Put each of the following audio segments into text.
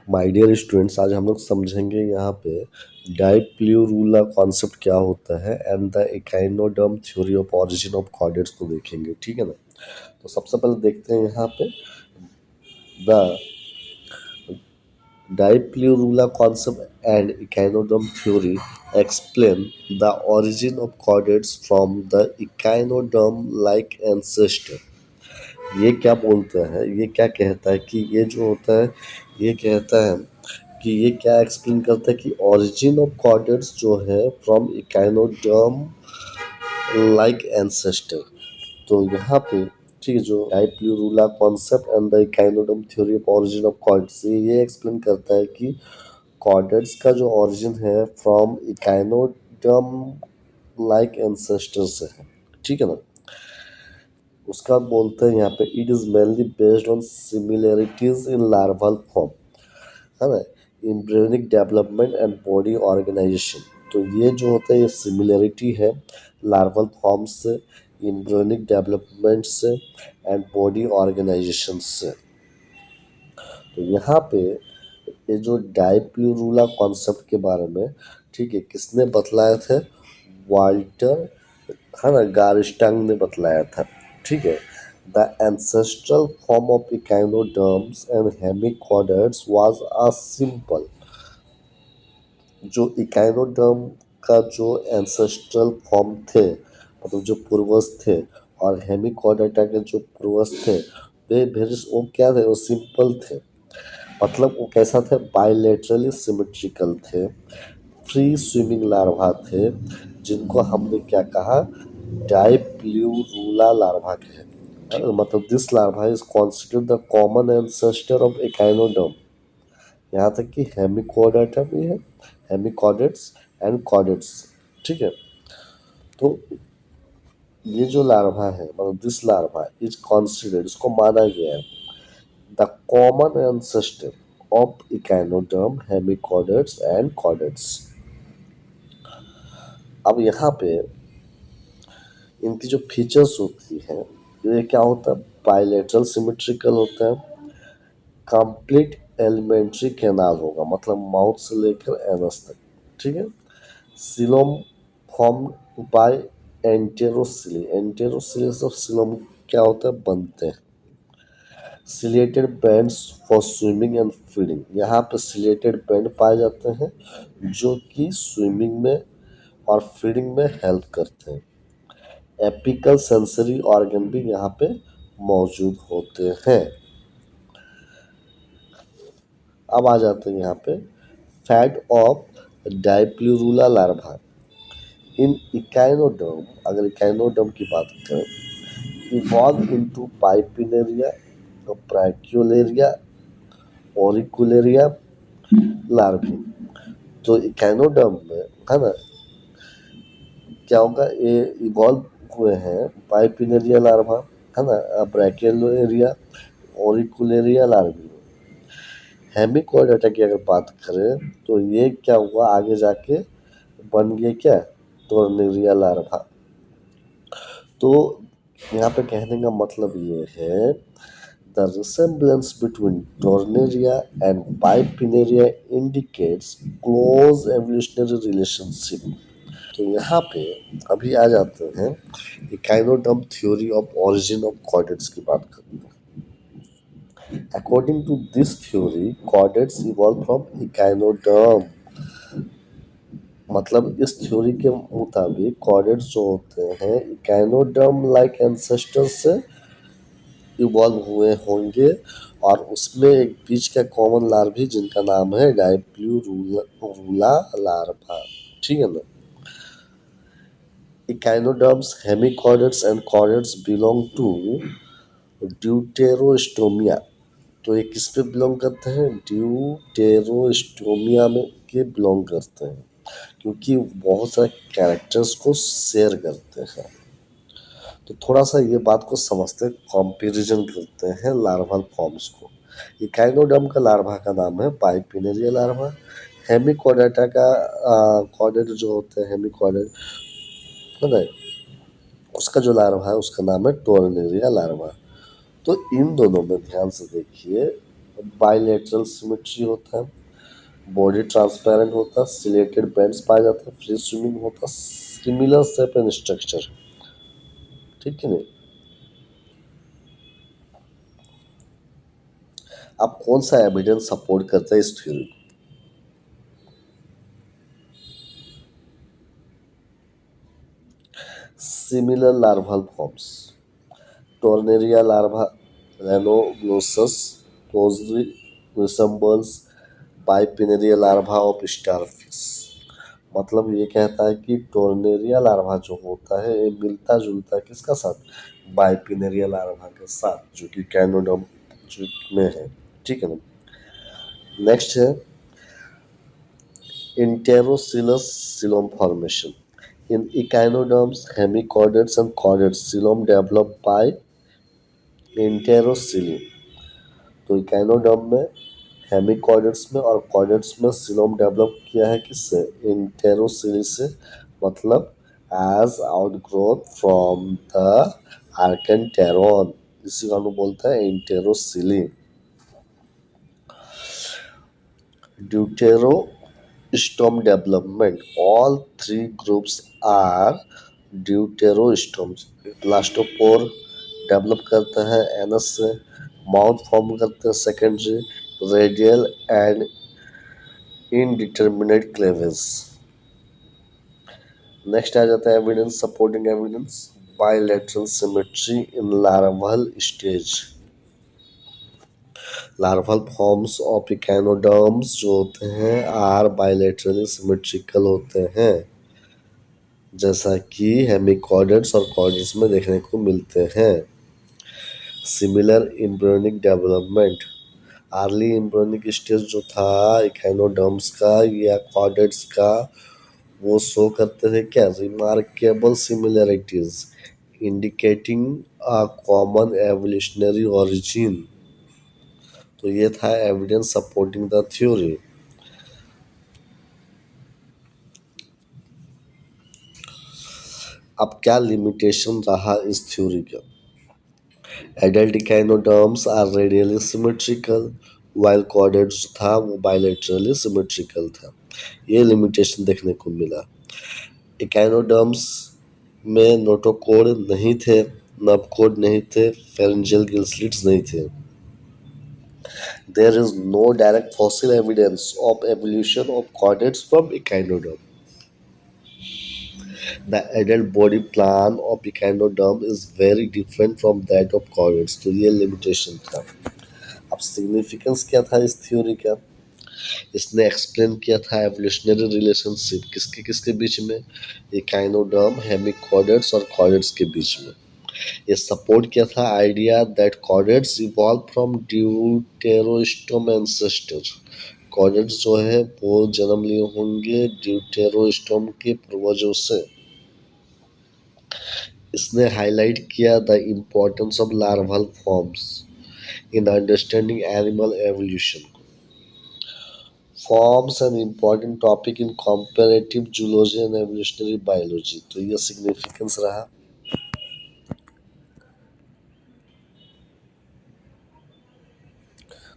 My dear students, आज हम लोग समझेंगे यहाँ पे डाइप्लूरुला कॉन्सेप्ट क्या होता है and the echinoderm theory of origin of chordates को देखेंगे। ठीक है ना। तो सबसे पहले देखते हैं यहाँ पे the dipleurula concept and echinoderm theory explain the origin of chordates from the echinoderm like ancestor. ये क्या बोलता है, ये क्या कहता है कि ये जो होता है, ये कहता है कि ये क्या एक्सप्लेन करता है कि ओरिजिन ऑफ कॉर्डेट्स जो है फ्रॉम इकाइनोडर्म लाइक एंसेस्टर। तो यहाँ पे ठीक है, जो dipleurula concept and the echinoderm theory of origin of chordates, ये एक्सप्लेन करता है कि कॉर्डेट्स का जो ओरिजिन है फ्रॉम इकाइनोडर्म लाइक एंसेस्टर से है। ठीक है ना। उसका बोलते हैं यहाँ पे it is mainly based on similarities in larval form, है ना, embryonic development and body organisation. तो ये जो होता है ये सिमिलरिटी है लार्वल फॉर्म से, एम्ब्रियोनिक डेवलपमेंट से एंड बॉडी ऑर्गेनाइजेशन से। तो यहाँ पे ये जो डाइप्लूरुला कॉन्सेप्ट के बारे में, ठीक है, किसने बतलाया थे? वाल्टर, है ना, गारिस्टांग ने बतलाया था। ठीक है। The ancestral form of echinoderms and hemichordates was a simple, जो इकाइनोडर्म का जो एंसेस्ट्रल फॉर्म थे, मतलब जो पूर्वज थे, और हेमिकॉर्डेटा के जो पूर्वज थे, वो क्या थे? वो सिंपल थे। मतलब वो कैसा थे? बायलेटरली सिमेट्रिकल थे, फ्री स्विमिंग लार्वा थे, जिनको हमने क्या कहा? डाइप्लूरुला लार्वा कहे। मतलब this larva is considered the common ancestor of echinoderm. यहाँ तक कि हेमिकॉर्डेटा भी है, हेमिकॉर्डेट्स एंड कॉर्डेट्स। ठीक है। तो ये जो लार्वा है, मतलब दिस लार्वा इज कॉन्सिडर्ड, इसको माना गया है the common ancestor of echinoderm, hemichordates and chordates. अब यहाँ पे इनकी जो फीचर्स होती हैं, ये क्या होता है? बायलेटरल सिमेट्रिकल होता है, कंप्लीट एलिमेंट्री कैनाल होगा, मतलब माउथ से लेकर एनस तक। ठीक है। Coelom form by enterocoely, enterocoely of coelom क्या होता है? बनते हैं। Ciliated bands for swimming and feeding, यहाँ पे सिलेटेड बैंड पाए जाते हैं जो कि स्विमिंग में और फीडिंग में हेल्प करते हैं। एपिकल सेंसरी ऑर्गन भी यहाँ पे मौजूद होते हैं। अब आ जाते हैं यहाँ पे fate of dipleurula larva in echinoderm. अगर इकाइनोडर्म की बात करें, evolve into bipinnaria, brachiolaria, auricularia larvae. तो इकाइनोडर्म में, है ना, क्या होगा? ये इवॉल्व हुए हैं पाइपिनेरिया लार्वा, है ना, ब्रैक्यूलेरिया, ओरिकुलेरिया लार्वी। हेमिकॉर्डेटा की अगर बात करें तो ये क्या हुआ आगे जाके? बन गए क्या? Tornaria larva. तो यहाँ पे कहने का मतलब ये है the resemblance between tornaria and bipinnaria indicates close evolutionary relationship. तो यहाँ पे अभी आ जाते हैं echinoderm theory of origin of chordates की बात करते हैं। According to this theory, chordates evolved from echinoderm। मतलब इस थ्योरी के मुताबिक कॉर्डेट्स जो होते हैं इकाइनोडर्म लाइक एंसेस्टर से इवॉल्व हुए होंगे, और उसमें एक बीच का कॉमन लार्वा जिनका नाम है डाइप्लूरुला लार्वा। ठीक है ना। Echinoderms, hemichordates and chordates belong to deuterostomia. तो ये किस पे बिलोंग करते हैं? ड्यूटेरोस्टोमिया में के बिलोंग करते हैं, क्योंकि बहुत सारे कैरेक्टर्स को शेयर करते हैं। तो थोड़ा सा ये बात को समझते हैं, कंपैरिजन करते हैं लार्वल फॉर्म्स को। इकाइनोडर्म का लार्वा का नाम है पाइपिनेरिया लार्वा। हेमिकॉर्डेटा का कॉर्डेट जो होते हैं हेमिकॉर्डेट, है ना, उसका जो लार्वा है उसका नाम है टोर्नेरिया लार्वा। तो इन दोनों में ध्यान से देखिए, बाइलेटरल सिमेट्री होता है, बॉडी ट्रांसपेरेंट होता है, सिलेटेड बैंड्स पाए जाते हैं, फ्री स्विमिंग होता है, सिमिलर शेप एंड स्ट्रक्चर। ठीक है नहीं? अब कौन सा एविडेंस सपोर्ट करता है इस थ्योरी को? Similar larval forms, tornaria larva Balanoglossus closely resembles bipinnaria larva of starfish. मतलब ये कहता है कि टोर्नेरिया लार्वा जो होता है ये मिलता जुलता किसका साथ, बाइपिनेरिया लार्वा के साथ, जो कि कैनोडम में है। ठीक है ना? नेक्स्ट है enterocoelous coelom formation. In echinoderms hemichordates and chordates coelom develop by enterocoely. तो इकाइनोडर्म में, हेमिकॉर्डेट्स में और कॉर्डेट्स में सिलोम डेवलप किया है किससे, इंटेरोसिली से। मतलब as outgrowth from the archenteron, इसी को हम लोग बोलते हैं enterocoely. Deuterostome development, all three groups are deuterostomes. Blastopore develop करता है एनस से, माउथ फॉर्म करते हैं secondary, radial and indeterminate cleavage. Next आ जाता है evidence, supporting evidence, bilateral symmetry in larval stage. Larval forms of echinoderms जो होते हैं आर बाइलेटरली सिमेट्रिकल होते हैं, जैसा कि हेमिकॉर्डेट्स और कॉर्डेट्स में देखने को मिलते हैं। Similar embryonic development, early embryonic stage जो था इकेनोडर्म्स का या कॉर्डेट्स का, वो शो करते थे क्या, remarkable similarities indicating a common evolutionary origin. तो ये था एविडेंस सपोर्टिंग द थ्योरी। अब क्या लिमिटेशन रहा इस थ्योरी का? Adult echinoderms are radially symmetrical, while chordate जो था वो बाइलेटरली सिमेट्रिकल था। ये लिमिटेशन देखने को मिला। इकाइनोडर्म्स में नोटोकोड नहीं थे, नब कोड नहीं थे, फेरेंजियल गिल स्लिट्स नहीं थे। There is no direct fossil evidence of evolution of chordates from echinoderm. The adult body plan of echinoderm is very different from that of chordates. तो ये लिमिटेशन था। अब सिग्निफिकेंस क्या था इस थ्योरी का? इसने एक्सप्लेन किया था एवोल्यूशनरी रिलेशनशिप किसके किसके बीच में, इकाइनोडर्म, हेमिकॉर्डेट्स और कॉर्डेट्स के बीच में। ये सपोर्ट किया था idea that chordates evolve from deuterostome ancestor. Chordates जो है वो जन्म लिए होंगे ड्यूटेरोस्टोम के पूर्वजों से। इसने हाईलाइट किया the importance of larval forms in understanding animal evolution. Forms an important topic in comparative zoology and evolutionary biology. तो ये सिग्निफिकेंस रहा।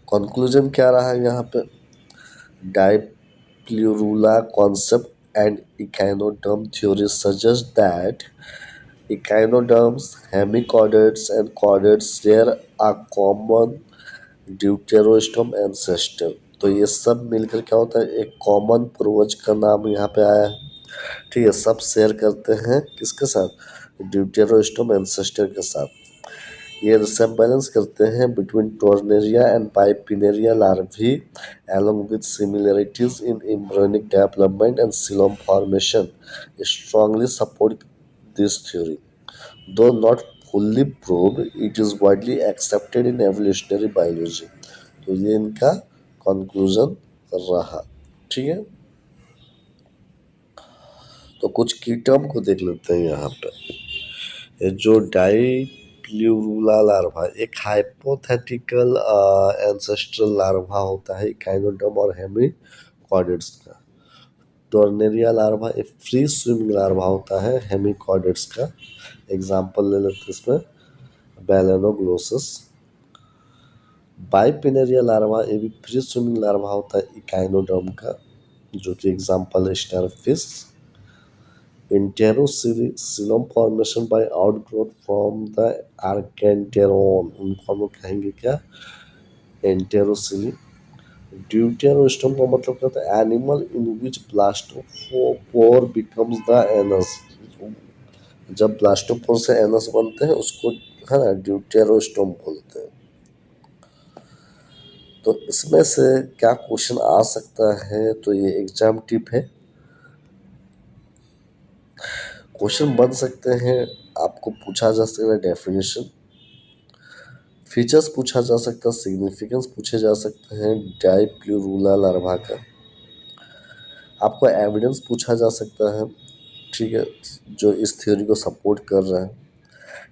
कंक्लूजन क्या रहा यहाँ पे? Diplurula concept and echinoderm theory suggest that echinoderms, hemichordates, and chordates share a common deuterostome ancestor। तो ये सब मिलकर क्या होता है, एक कॉमन पूर्वज का नाम यहाँ पे आया है। ठीक है, सब शेयर करते हैं किसके साथ, ड्यूटेरोस्टोम एंसेस्टर के साथ। ये रिसेम्बलेंस करते हैं between tornaria and bipinnaria larvae along with similarities in embryonic development and xylem formation strongly support this theory. Though not fully proved, it is widely accepted in evolutionary biology। तो ये इनका conclusion रहा। ठीक है, तो कुछ की टर्म को देख लेते हैं यहाँ पे। ये जो डाइप्ल्यूरुला लार्वा एक हाइपोथेटिकल एंसेस्ट्रल लार्वा होता है इकाइनोडर्म और हेमिकॉर्डेट्स का। टोर्नेरिया लार्वा एक फ्री स्विमिंग लार्वा होता है हेमिकॉर्डेट्स का। एग्जाम्पल ले लेते हैं इसमें, बैलेनोग्लोसस, बाइपिनेरिया लार्वा ये भी फ्री स्विमिंग लार्वा होता है इकाइनोडर्म का, जो कि एग्जाम्पल है starfish. Enterocoelom formation by outgrowth from the archenteron, उनको हम लोग कहेंगे क्या, एंटेरोसिली। ड्यूटेरोस्टोम का मतलब क्या होता है, animal in which blastopore becomes the anus. जब ब्लास्टोपोर से एनस बनते हैं उसको है ना ड्यूटेरोस्टोम बोलते हैं। तो इसमें से क्या क्वेश्चन आ सकता है, तो ये एग्जाम टिप है। क्वेश्चन बन सकते हैं, आपको पूछा जा सकता है डेफिनेशन, फीचर्स पूछा जा सकता है, सिग्निफिकेंस पूछे जा सकते हैं डाइप्लूरुला लार्वा का, आपको एविडेंस पूछा जा सकता है, ठीक है, जो इस थ्योरी को सपोर्ट कर रहा है,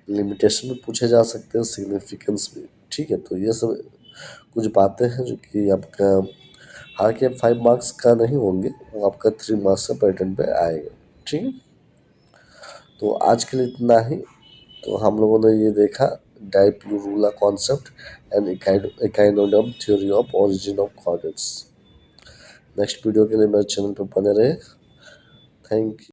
लिमिटेशन भी पूछे जा सकते हैं, सिग्निफिकेंस भी, ठीक है। तो ये सब कुछ बातें हैं जो कि आपका हार के 5 मार्क्स का नहीं होंगे, वो आपका 3 मार्क्स का पैटर्न पे आएगा, ठीक है। तो आज के लिए इतना ही। तो हम लोगों ने ये देखा dipleurula concept and echinoderm theory of origin of chordates. Next video के लिए मेरे चैनल पर बने रहे। Thank you.